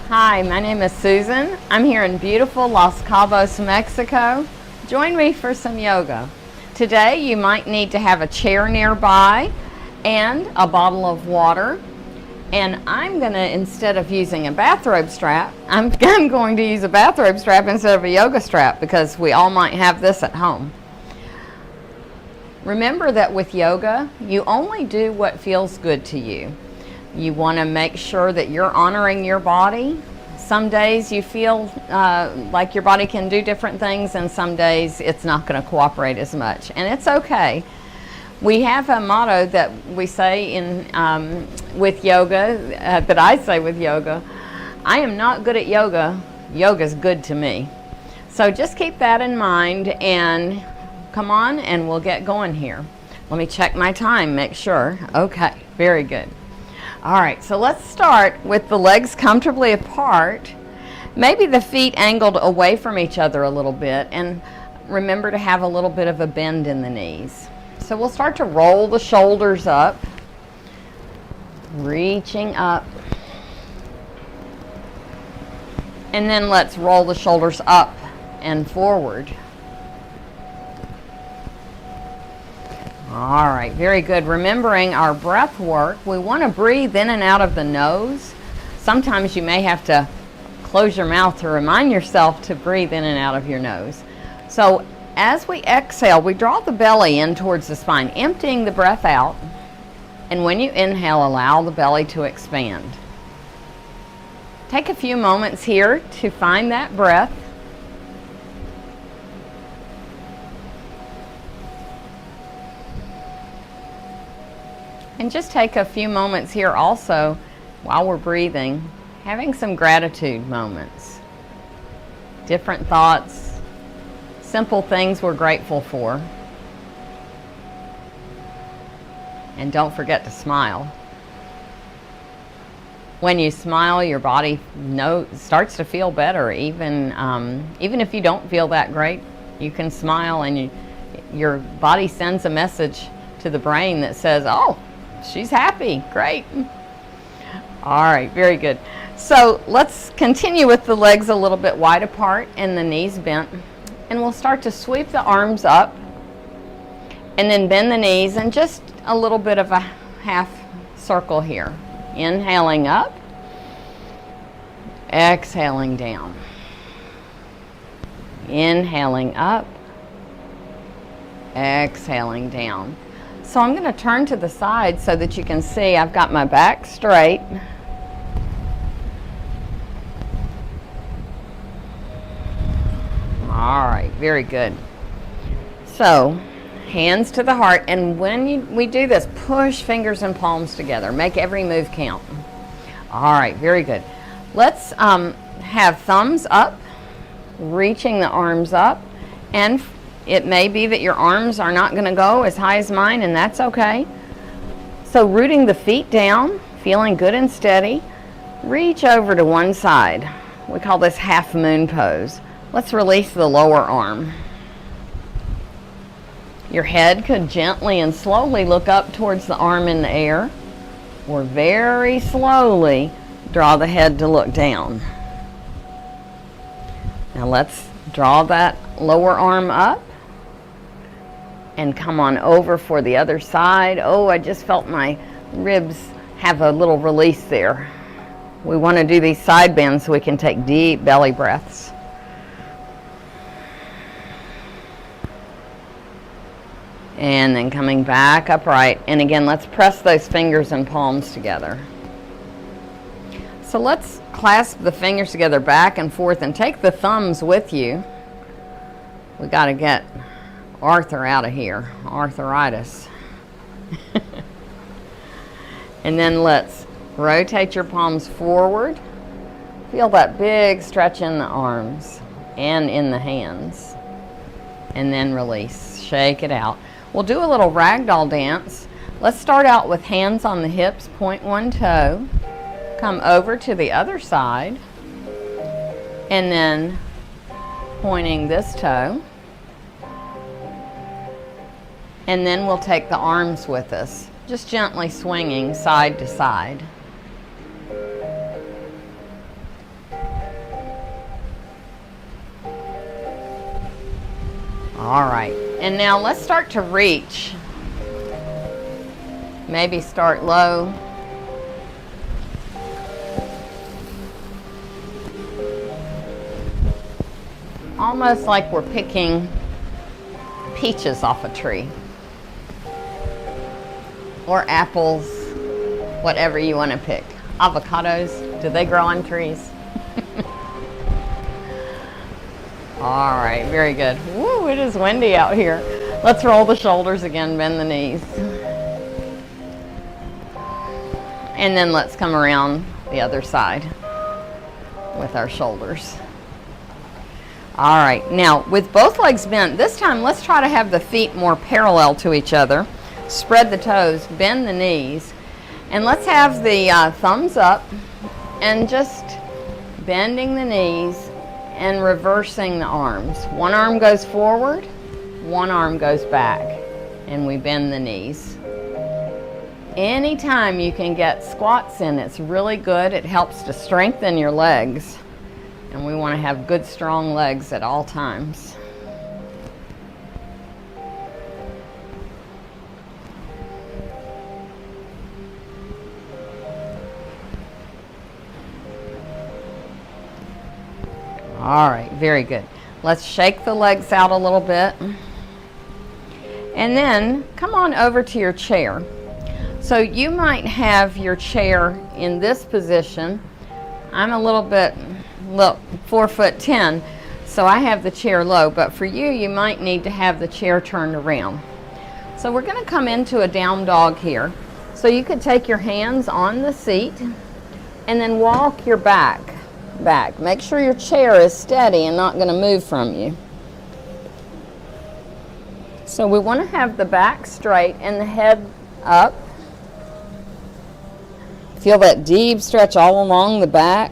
Hi, my name is Susan. I'm here in beautiful Los Cabos, Mexico. Join me for some yoga. Today you might need to have a chair nearby and a bottle of water. And I'm going to, instead of using a bathrobe strap, I'm going to use a bathrobe strap instead of a yoga strap because we all might have this at home. Remember that with yoga, you only do what feels good to you. You want to make sure that you're honoring your body. Some days you feel like your body can do different things, and some days it's not going to cooperate as much, and it's okay. We have a motto that we say with yoga, that I say with yoga: I am not good at yoga, yoga's good to me. So just keep that in mind and come on and we'll get going here. Let me check my time, make sure. Okay, very good. All right, so let's start with the legs comfortably apart, maybe the feet angled away from each other a little bit, and remember to have a little bit of a bend in the knees. So we'll start to roll the shoulders up, reaching up, and then let's roll the shoulders up and forward. All right, very good. Remembering our breath work, we want to breathe in and out of the nose. Sometimes you may have to close your mouth to remind yourself to breathe in and out of your nose. So as we exhale, we draw the belly in towards the spine, emptying the breath out. And when you inhale, allow the belly to expand. Take a few moments here to find that breath. And just take a few moments here also while we're breathing, having some gratitude moments. Different thoughts, simple things we're grateful for. And don't forget to smile. When you smile, your body starts to feel better. Even if you don't feel that great, you can smile and your body sends a message to the brain that says, oh, she's happy. Great. All right, very good. So let's continue with the legs a little bit wide apart and the knees bent. And we'll start to sweep the arms up and then bend the knees and just a little bit of a half circle here. Inhaling up, exhaling down. Inhaling up, exhaling down. So I'm going to turn to the side so that you can see I've got my back straight. All right, very good. So hands to the heart, and when we do this, push fingers and palms together. Make every move count. All right, very good. Let's have thumbs up, reaching the arms up, and it may be that your arms are not going to go as high as mine, and that's okay. So rooting the feet down, feeling good and steady, reach over to one side. We call this half moon pose. Let's release the lower arm. Your head could gently and slowly look up towards the arm in the air, or very slowly draw the head to look down. Now let's draw that lower arm up and come on over for the other side. Oh, I just felt my ribs have a little release there. We want to do these side bends so we can take deep belly breaths. And then coming back upright. And again, let's press those fingers and palms together. So let's clasp the fingers together back and forth and take the thumbs with you. We got to get Arthur out of here, arthritis. And then let's rotate your palms forward. Feel that big stretch in the arms and in the hands. And then release, shake it out. We'll do a little ragdoll dance. Let's start out with hands on the hips, point one toe, come over to the other side, and then pointing this toe. And then we'll take the arms with us, just gently swinging side to side. All right, and now let's start to reach. Maybe start low. Almost like we're picking peaches off a tree. Or apples, whatever you want to pick. Avocados, do they grow on trees? All right, very good. Woo, it is windy out here. Let's roll the shoulders again, bend the knees. And then let's come around the other side with our shoulders. All right, now with both legs bent, this time let's try to have the feet more parallel to each other. Spread the toes, bend the knees, and let's have the thumbs up and just bending the knees and reversing the arms. One arm goes forward, one arm goes back, and we bend the knees. Anytime you can get squats in, it's really good. It helps to strengthen your legs. And we want to have good, strong legs at all times. All right, very good. Let's shake the legs out a little bit. And then come on over to your chair. So you might have your chair in this position. I'm a little bit, look, 4'10", so I have the chair low, but for you, you might need to have the chair turned around. So we're going to come into a down dog here. So you could take your hands on the seat and then walk your back. Make sure your chair is steady and not going to move from you. So we want to have the back straight and the head up. Feel that deep stretch all along the back.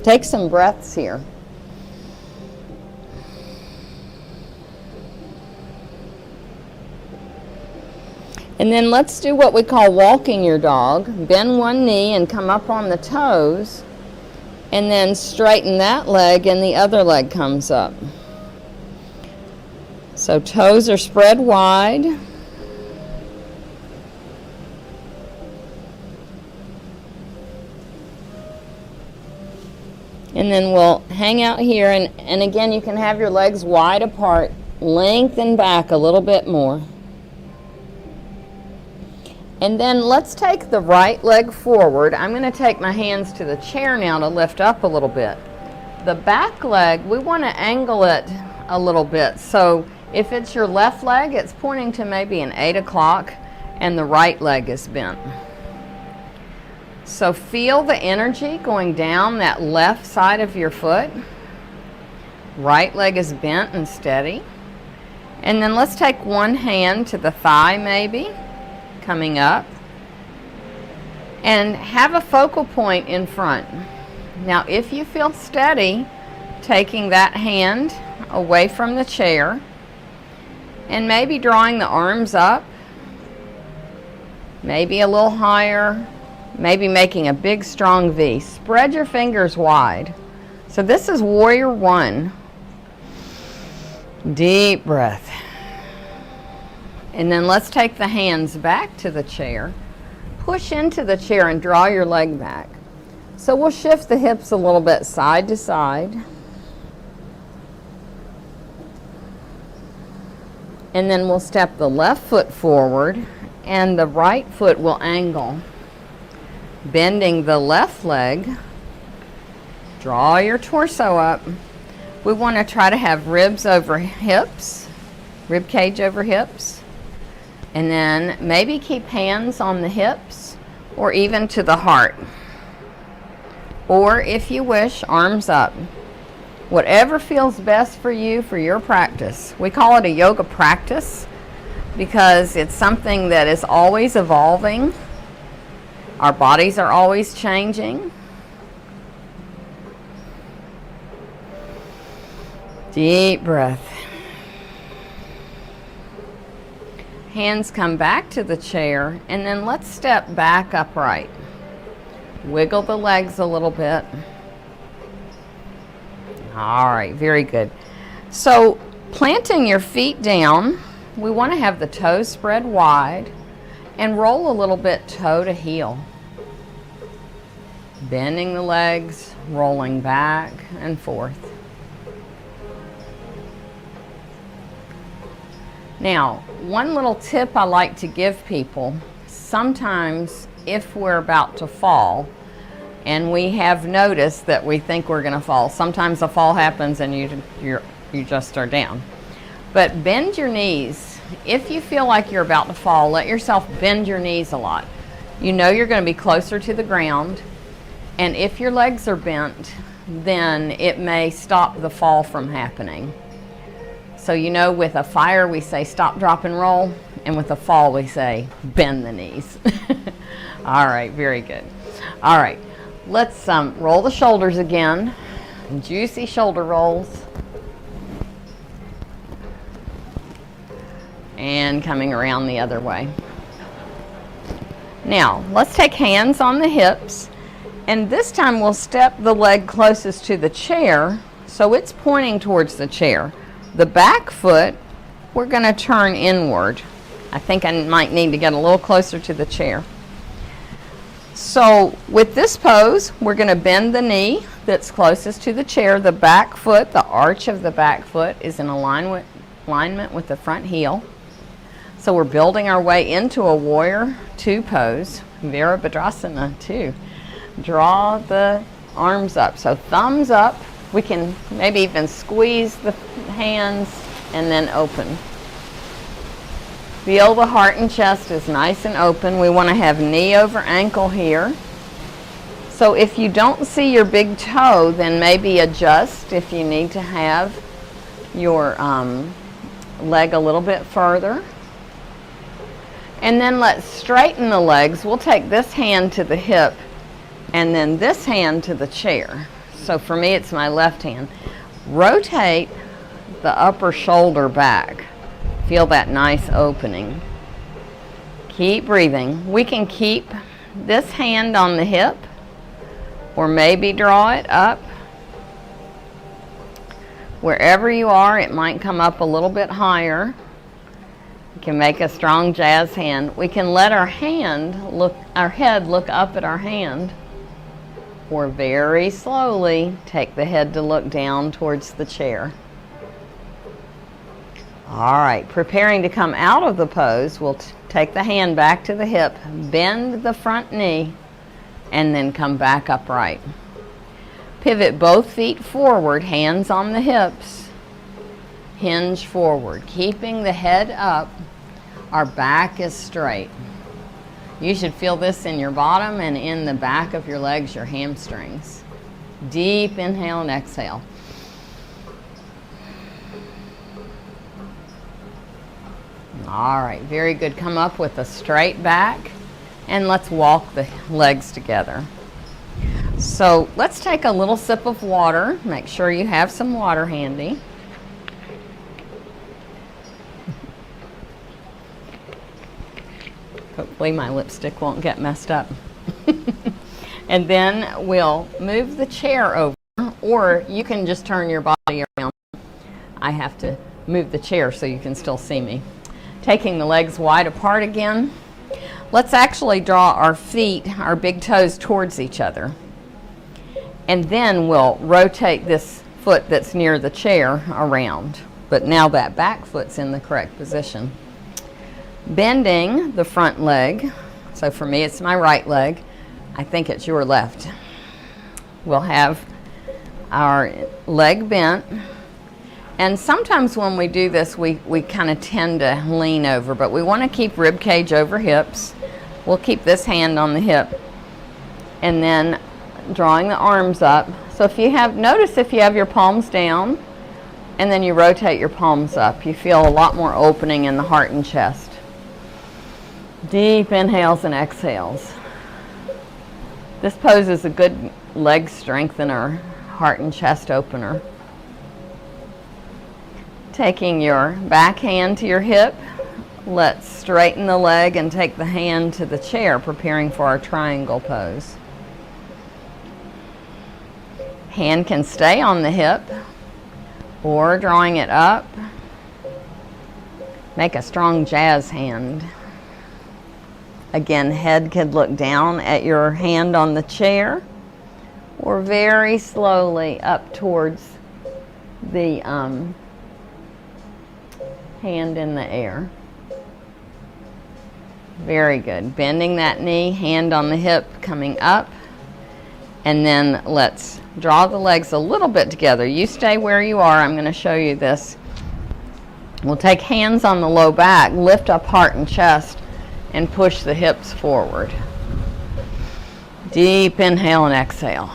Take some breaths here. And then let's do what we call walking your dog. Bend one knee and come up on the toes. And then straighten that leg and the other leg comes up. So toes are spread wide. And then we'll hang out here, and again, you can have your legs wide apart, lengthen back a little bit more. And then let's take the right leg forward. I'm going to take my hands to the chair now to lift up a little bit. The back leg, we want to angle it a little bit. So if it's your left leg, it's pointing to maybe an 8 o'clock, and the right leg is bent. So feel the energy going down that left side of your foot. Right leg is bent and steady. And then let's take one hand to the thigh maybe, coming up. And have a focal point in front. Now if you feel steady, taking that hand away from the chair and maybe drawing the arms up, maybe a little higher, maybe making a big strong V. Spread your fingers wide. So this is warrior one. Deep breath. And then let's take the hands back to the chair. Push into the chair and draw your leg back. So we'll shift the hips a little bit side to side. And then we'll step the left foot forward and the right foot will angle. Bending the left leg, draw your torso up. We want to try to have ribs over hips, rib cage over hips, and then maybe keep hands on the hips or even to the heart. Or if you wish, arms up. Whatever feels best for you for your practice. We call it a yoga practice because it's something that is always evolving. Our bodies are always changing. Deep breath. Hands come back to the chair, and then let's step back upright. Wiggle the legs a little bit. All right, very good. So planting your feet down, we want to have the toes spread wide and roll a little bit toe to heel. Bending the legs, rolling back and forth. Now, one little tip I like to give people, sometimes if we're about to fall and we have noticed that we think we're going to fall, sometimes a fall happens and you just are down. But bend your knees. If you feel like you're about to fall, let yourself bend your knees a lot. You know you're going to be closer to the ground, and if your legs are bent, then it may stop the fall from happening. So you know, with a fire we say stop, drop, and roll, and with a fall we say bend the knees. All right, very good. All right, let's roll the shoulders again. Juicy shoulder rolls. And coming around the other way. Now, let's take hands on the hips, and this time we'll step the leg closest to the chair so it's pointing towards the chair. The back foot, we're going to turn inward. I think I might need to get a little closer to the chair. So with this pose, we're going to bend the knee that's closest to the chair. The back foot, the arch of the back foot is in alignment with the front heel. So we're building our way into a warrior two pose, Virabhadrasana 2. Draw the arms up. So thumbs up. We can maybe even squeeze the hands and then open. Feel the heart and chest is nice and open. We want to have knee over ankle here. So if you don't see your big toe, then maybe adjust if you need to have your leg a little bit further. And then let's straighten the legs. We'll take this hand to the hip and then this hand to the chair. So for me, it's my left hand. Rotate the upper shoulder back. Feel that nice opening. Keep breathing. We can keep this hand on the hip or maybe draw it up. Wherever you are, it might come up a little bit higher. You can make a strong jazz hand. We can let our head look up at our hand, or very slowly take the head to look down towards the chair. All right, preparing to come out of the pose, we'll take the hand back to the hip, bend the front knee, and then come back upright. Pivot both feet forward, hands on the hips, hinge forward, keeping the head up. Our back is straight. You should feel this in your bottom and in the back of your legs, your hamstrings. Deep inhale and exhale. All right, very good. Come up with a straight back and let's walk the legs together. So let's take a little sip of water. Make sure you have some water handy. Hopefully my lipstick won't get messed up. And then we'll move the chair over, or you can just turn your body around. I have to move the chair so you can still see me. Taking the legs wide apart again. Let's actually draw our feet, our big toes towards each other. And then we'll rotate this foot that's near the chair around. But now that back foot's in the correct position. Bending the front leg. So for me, it's my right leg. I think it's your left. We'll have our leg bent. And sometimes when we do this, we kind of tend to lean over, but we want to keep rib cage over hips. We'll keep this hand on the hip and then drawing the arms up. So if you have, notice if you have your palms down and then you rotate your palms up, you feel a lot more opening in the heart and chest. Deep inhales and exhales. This pose is a good leg strengthener, heart and chest opener. Taking your back hand to your hip, let's straighten the leg and take the hand to the chair, preparing for our triangle pose. Hand can stay on the hip. or drawing it up. Make a strong jazz hand. Again, head could look down at your hand on the chair, or very slowly up towards the hand in the air. Very good. Bending that knee, hand on the hip, coming up. And then let's draw the legs a little bit together. You stay where you are. I'm going to show you this. We'll take hands on the low back, lift up heart and chest, and push the hips forward. Deep inhale and exhale.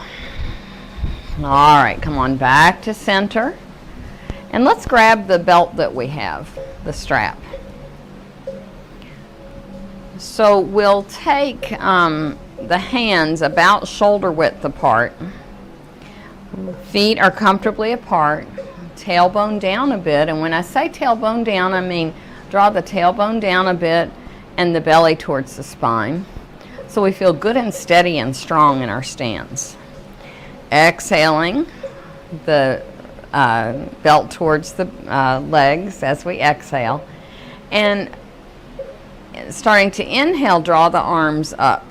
All right, come on back to center. And let's grab the belt that we have, the strap. So we'll take the hands about shoulder width apart. Feet are comfortably apart. Tailbone down a bit. And when I say tailbone down, I mean draw the tailbone down a bit and the belly towards the spine. So we feel good and steady and strong in our stance. Exhaling the belt towards the legs as we exhale. And starting to inhale, draw the arms up.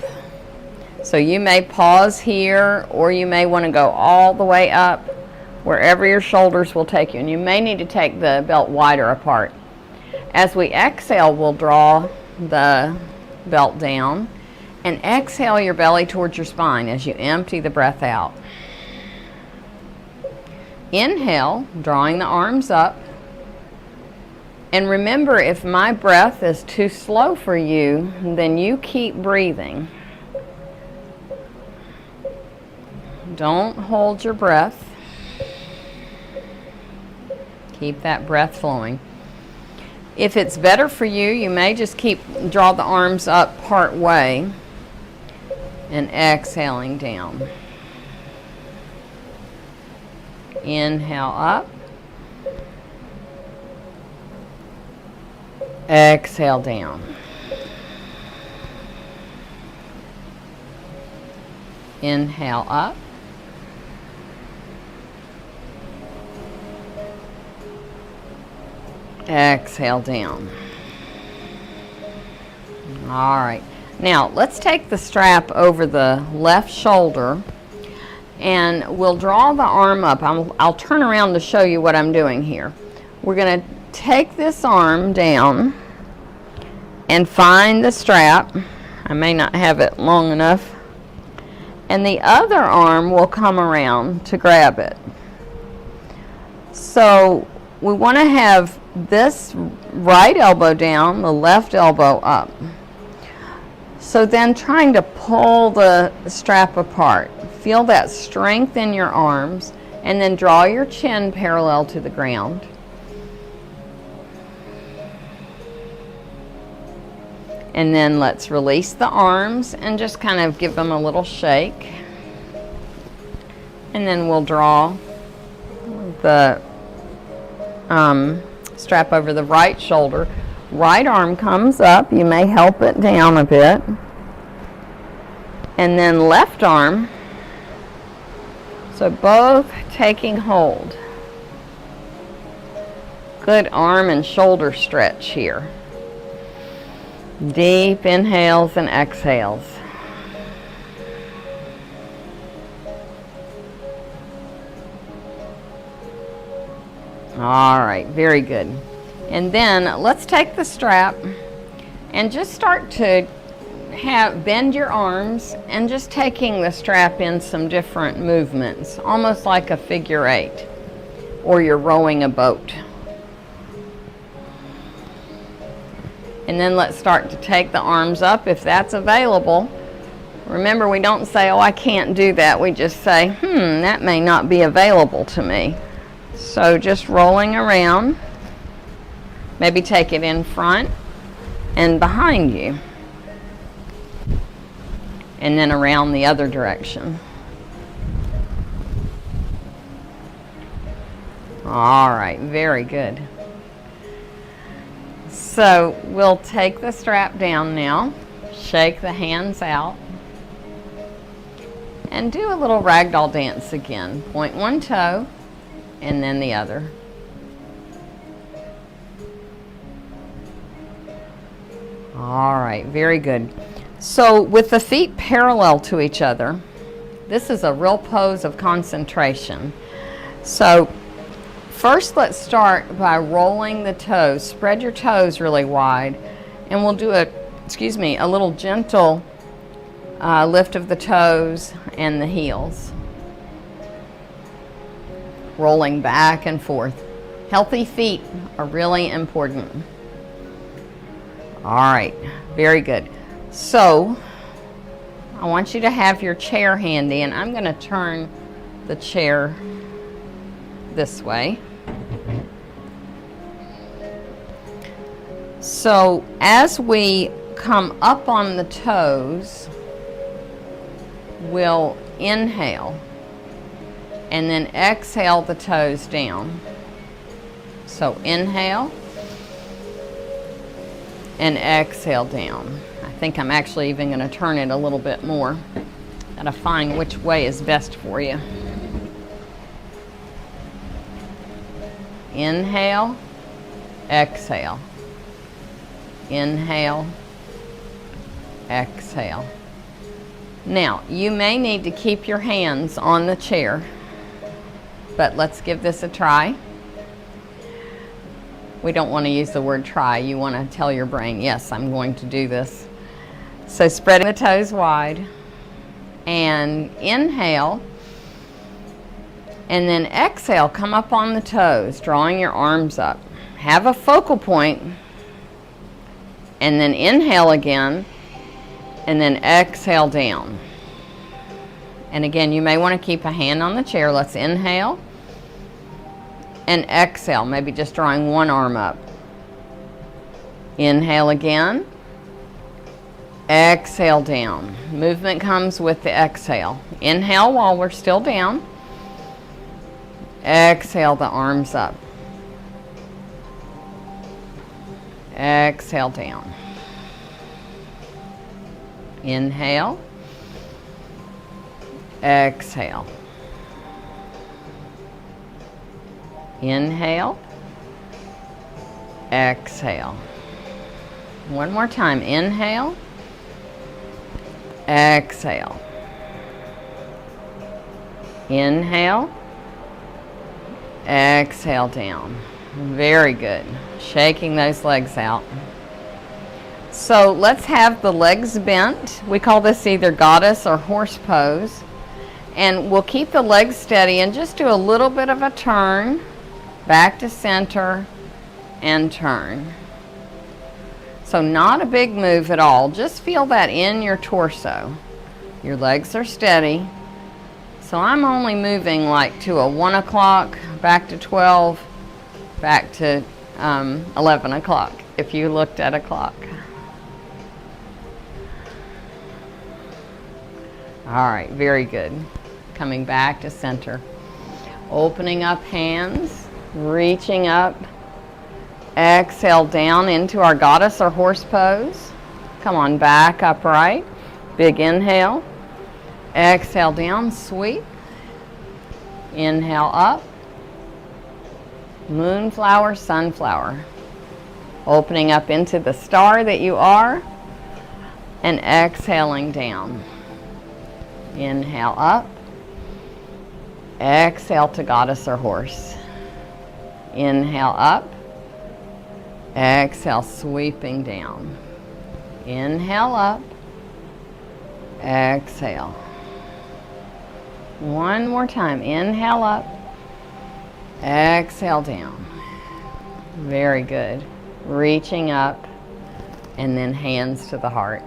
So you may pause here, or you may want to go all the way up, wherever your shoulders will take you. And you may need to take the belt wider apart. As we exhale, we'll draw the belt down, and exhale your belly towards your spine as you empty the breath out. Inhale, drawing the arms up. And remember, if my breath is too slow for you, then you keep breathing. Don't hold your breath. Keep that breath flowing. If it's better for you, you may just draw the arms up part way and exhaling down. Inhale up. Exhale down. Inhale up. Exhale down. All right. Now, let's take the strap over the left shoulder, and we'll draw the arm up. I'll turn around to show you what I'm doing here. We're going to take this arm down and find the strap. I may not have it long enough. And the other arm will come around to grab it. So we want to have this right elbow down, the left elbow up. So then trying to pull the strap apart. Feel that strength in your arms, and then draw your chin parallel to the ground. And then let's release the arms and just kind of give them a little shake. And then we'll draw the strap over the right shoulder. Right arm comes up. You may help it down a bit. And then left arm. So both taking hold. Good arm and shoulder stretch here. Deep inhales and exhales. All right, very good. And then let's take the strap and just start to bend your arms and just taking the strap in some different movements, almost like a figure eight, or you're rowing a boat. And then let's start to take the arms up if that's available. Remember, we don't say, oh, I can't do that. We just say, that may not be available to me. So just rolling around. Maybe take it in front and behind you. And then around the other direction. All right, very good. So we'll take the strap down now, shake the hands out, and do a little ragdoll dance again. Point one toe, and then the other. All right, very good. So with the feet parallel to each other, this is a real pose of concentration. So first, let's start by rolling the toes. Spread your toes really wide, and we'll do a little gentle lift of the toes and the heels. Rolling back and forth. Healthy feet are really important. All right, very good. So I want you to have your chair handy, and I'm going to turn the chair this way. So as we come up on the toes, we'll inhale and then exhale the toes down. So inhale and exhale down. I think I'm actually even going to turn it a little bit more. Gotta find which way is best for you. Inhale, exhale. Inhale, exhale. Now, you may need to keep your hands on the chair, but let's give this a try. We don't want to use the word try. You want to tell your brain, yes, I'm going to do this. So spreading the toes wide, and inhale, and then exhale, come up on the toes, drawing your arms up. Have a focal point, and then inhale again, and then exhale down. And again, you may want to keep a hand on the chair. Let's inhale and exhale, maybe just drawing one arm up. Inhale again, exhale down. Movement comes with the exhale. Inhale while we're still down. Exhale the arms up. Exhale down. Inhale. Exhale. Inhale. Exhale. One more time. Inhale. Exhale. Inhale. Exhale down. Very good. Shaking those legs out. So let's have the legs bent. We call this either goddess or horse pose. And we'll keep the legs steady and just do a little bit of a turn. Back to center and turn. So not a big move at all. Just feel that in your torso. Your legs are steady. So I'm only moving like to a 1 o'clock, back to 12, back to 11 o'clock if you looked at a clock. All right, very good. Coming back to center. Opening up hands, reaching up. Exhale down into our goddess or horse pose. Come on, back upright. Big inhale. Exhale down, sweep. Inhale up. Moonflower, sunflower. Opening up into the star that you are. And exhaling down. Inhale up. Exhale to goddess or horse. Inhale up. Exhale, sweeping down. Inhale up. Exhale. One more time. Inhale up. Exhale down. Very good. Reaching up and then hands to the heart.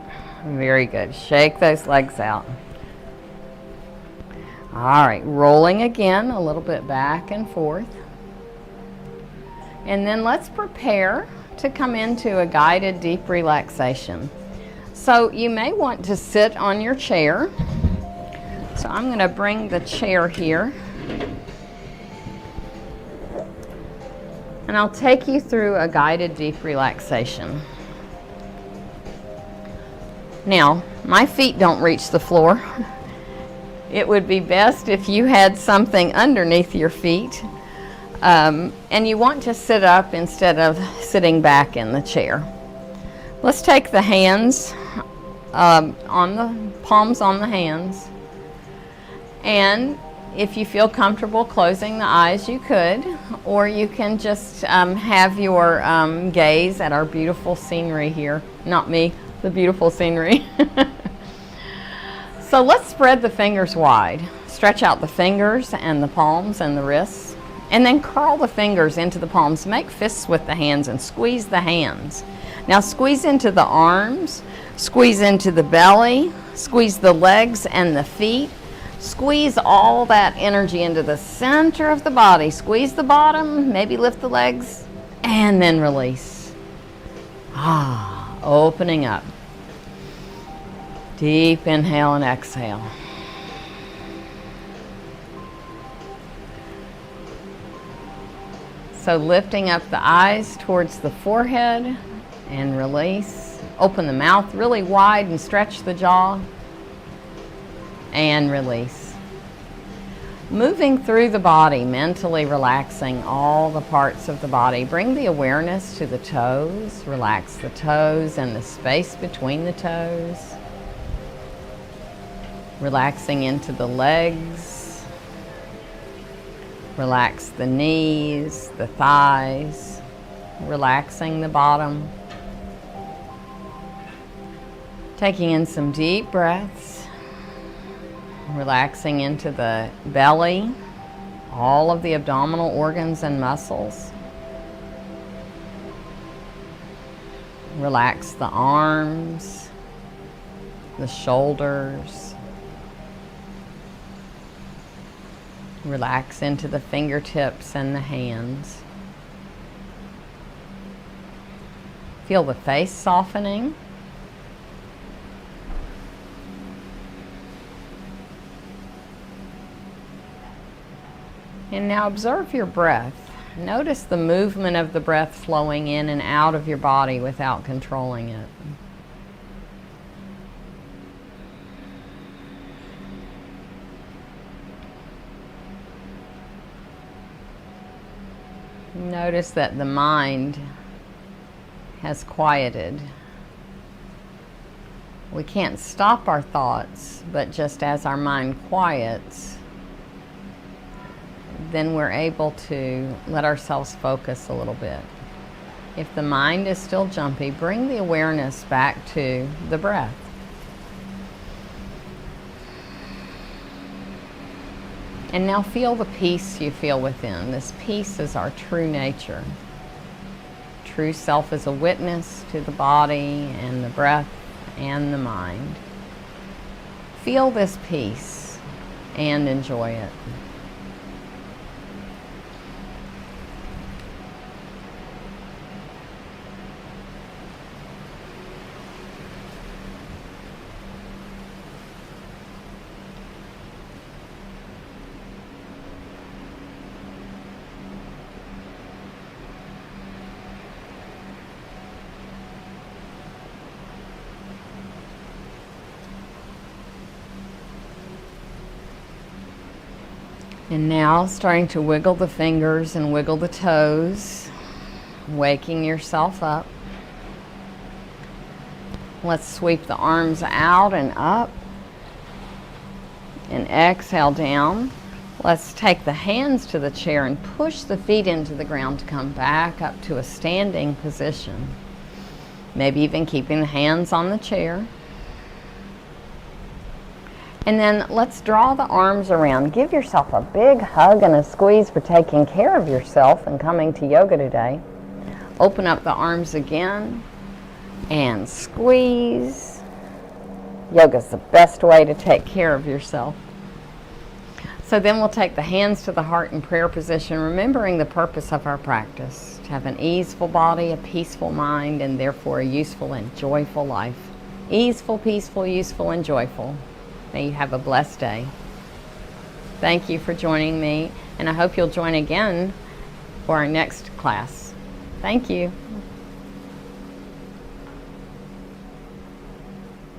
Very good. Shake those legs out. All right, rolling again, a little bit back and forth. And then let's prepare to come into a guided deep relaxation. So you may want to sit on your chair. So I'm going to bring the chair here. And I'll take you through a guided deep relaxation. Now, my feet don't reach the floor. It would be best if you had something underneath your feet. And you want to sit up instead of sitting back in the chair. Let's take the hands on the palms on the hands, and if you feel comfortable closing the eyes, you could, or you can just have your gaze at our beautiful scenery here. Not me, the beautiful scenery. So let's spread the fingers wide. Stretch out the fingers and the palms and the wrists, and then curl the fingers into the palms. Make fists with the hands and squeeze the hands. Now squeeze into the arms, squeeze into the belly, squeeze the legs and the feet. Squeeze all that energy into the center of the body. Squeeze the bottom, maybe lift the legs, and then release. Opening up. Deep inhale and exhale. So lifting up the eyes towards the forehead and release. Open the mouth really wide and stretch the jaw and release. Moving through the body, mentally relaxing all the parts of the body. Bring the awareness to the toes. Relax the toes and the space between the toes. Relaxing into the legs. Relax the knees, the thighs. Relaxing the bottom. Taking in some deep breaths. Relaxing into the belly, all of the abdominal organs and muscles. Relax the arms, the shoulders. Relax into the fingertips and the hands. Feel the face softening. And now observe your breath. Notice the movement of the breath flowing in and out of your body without controlling it. Notice that the mind has quieted. We can't stop our thoughts, but just as our mind quiets, then we're able to let ourselves focus a little bit. If the mind is still jumpy, bring the awareness back to the breath. And now feel the peace you feel within. This peace is our true nature. True self is a witness to the body and the breath and the mind. Feel this peace and enjoy it. And now starting to wiggle the fingers and wiggle the toes, waking yourself up. Let's sweep the arms out and up and exhale down. Let's take the hands to the chair and push the feet into the ground to come back up to a standing position. Maybe even keeping the hands on the chair. And then let's draw the arms around. Give yourself a big hug and a squeeze for taking care of yourself and coming to yoga today. Open up the arms again and squeeze. Yoga's the best way to take care of yourself. So then we'll take the hands to the heart in prayer position, remembering the purpose of our practice, to have an easeful body, a peaceful mind, and therefore a useful and joyful life. Easeful, peaceful, useful, and joyful. May you have a blessed day. Thank you for joining me, and I hope you'll join again for our next class. Thank you.